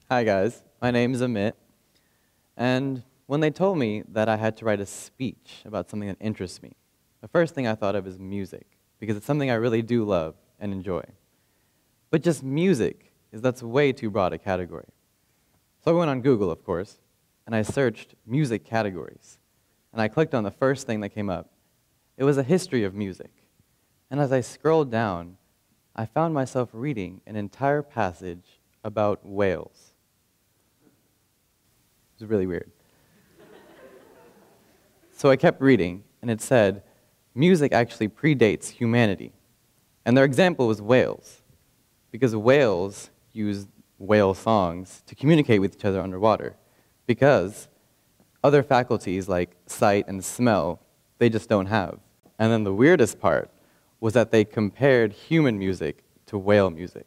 Hi guys, my name is Amit, and when they told me that I had to write a speech about something that interests me, the first thing I thought of is music, because it's something I really do love and enjoy. But just music, that's way too broad a category. So I went on Google, of course, and I searched music categories, and I clicked on the first thing that came up. It was a history of music, and as I scrolled down, I found myself reading an entire passage about whales. It was really weird. So I kept reading, and it said, music actually predates humanity. And their example was whales, because whales use whale songs to communicate with each other underwater, because other faculties like sight and smell, they just don't have. And then the weirdest part was that they compared human music to whale music.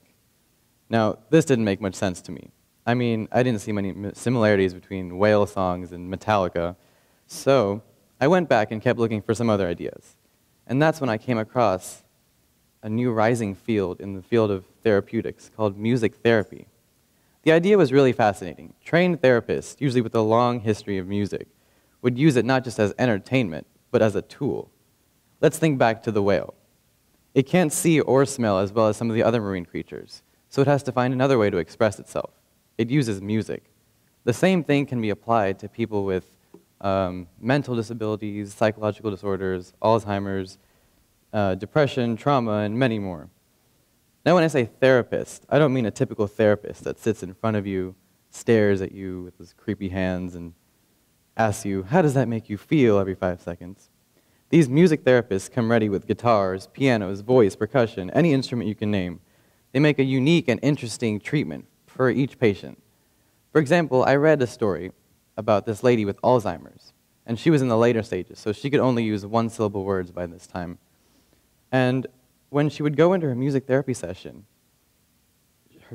Now, this didn't make much sense to me. I mean, I didn't see many similarities between whale songs and Metallica, so I went back and kept looking for some other ideas. And that's when I came across a new rising field in the field of therapeutics called music therapy. The idea was really fascinating. Trained therapists, usually with a long history of music, would use it not just as entertainment, but as a tool. Let's think back to the whale. It can't see or smell as well as some of the other marine creatures, so it has to find another way to express itself. It uses music. The same thing can be applied to people with mental disabilities, psychological disorders, Alzheimer's, depression, trauma, and many more. Now when I say therapist, I don't mean a typical therapist that sits in front of you, stares at you with his creepy hands, and asks you, how does that make you feel every 5 seconds? These music therapists come ready with guitars, pianos, voice, percussion, any instrument you can name. They make a unique and interesting treatment for each patient. For example, I read a story about this lady with Alzheimer's, and she was in the later stages, so she could only use one-syllable words by this time. And when she would go into her music therapy session,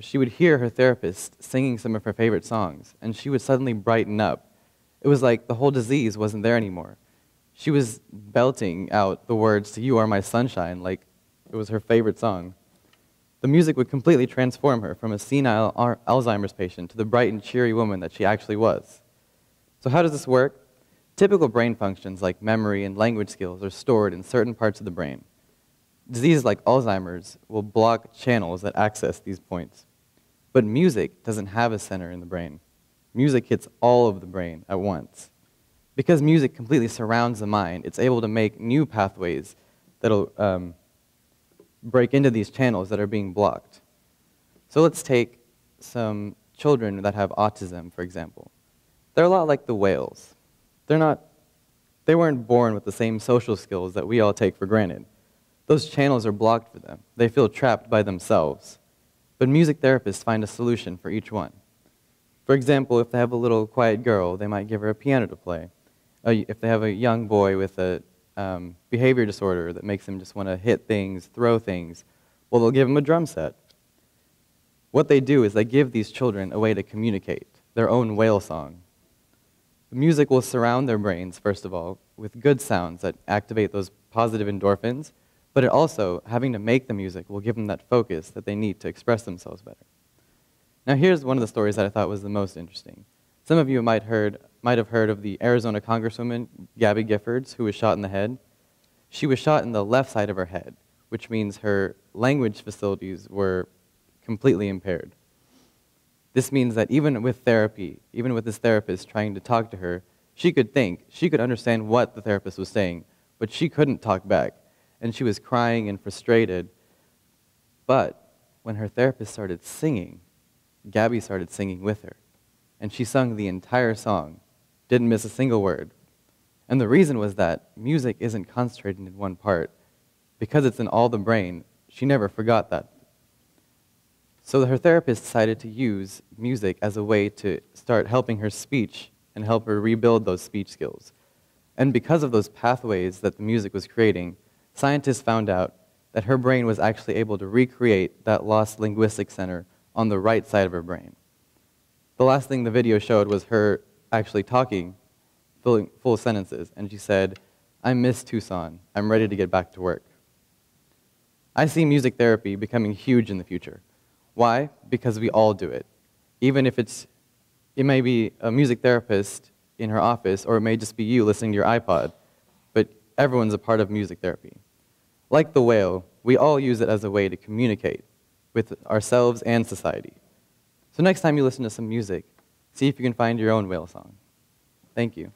she would hear her therapist singing some of her favorite songs, and she would suddenly brighten up. It was like the whole disease wasn't there anymore. She was belting out the words to "You Are My Sunshine" like it was her favorite song. The music would completely transform her from a senile Alzheimer's patient to the bright and cheery woman that she actually was. So how does this work? Typical brain functions like memory and language skills are stored in certain parts of the brain. Diseases like Alzheimer's will block channels that access these points. But music doesn't have a center in the brain. Music hits all of the brain at once. Because music completely surrounds the mind, it's able to make new pathways that'll break into these channels that are being blocked. So let's take some children that have autism, for example. They're a lot like the whales. They weren't born with the same social skills that we all take for granted. Those channels are blocked for them. They feel trapped by themselves. But music therapists find a solution for each one. For example, if they have a little quiet girl, they might give her a piano to play. If they have a young boy with a behavior disorder that makes them just want to hit things, throw things, well, they'll give them a drum set. What they do is they give these children a way to communicate, their own whale song. The music will surround their brains, first of all, with good sounds that activate those positive endorphins, but it also, having to make the music, will give them that focus that they need to express themselves better. Now here's one of the stories that I thought was the most interesting. Some of you might have heard of the Arizona Congresswoman, Gabby Giffords, who was shot in the head. She was shot in the left side of her head, which means her language facilities were completely impaired. This means that even with therapy, even with this therapist trying to talk to her, she could think, she could understand what the therapist was saying, but she couldn't talk back. And she was crying and frustrated. But when her therapist started singing, Gabby started singing with her. And she sung the entire song, didn't miss a single word. And the reason was that music isn't concentrated in one part. Because it's in all the brain, she never forgot that. So her therapist decided to use music as a way to start helping her speech and help her rebuild those speech skills. And because of those pathways that the music was creating, scientists found out that her brain was actually able to recreate that lost linguistic center on the right side of her brain. The last thing the video showed was her actually talking full sentences, and she said, "I miss Tucson. I'm ready to get back to work." I see music therapy becoming huge in the future. Why? Because we all do it. even if it may be a music therapist in her office, or it may just be you listening to your iPod, but everyone's a part of music therapy. Like the whale, we all use it as a way to communicate with ourselves and society. So next time you listen to some music, see if you can find your own whale song. Thank you.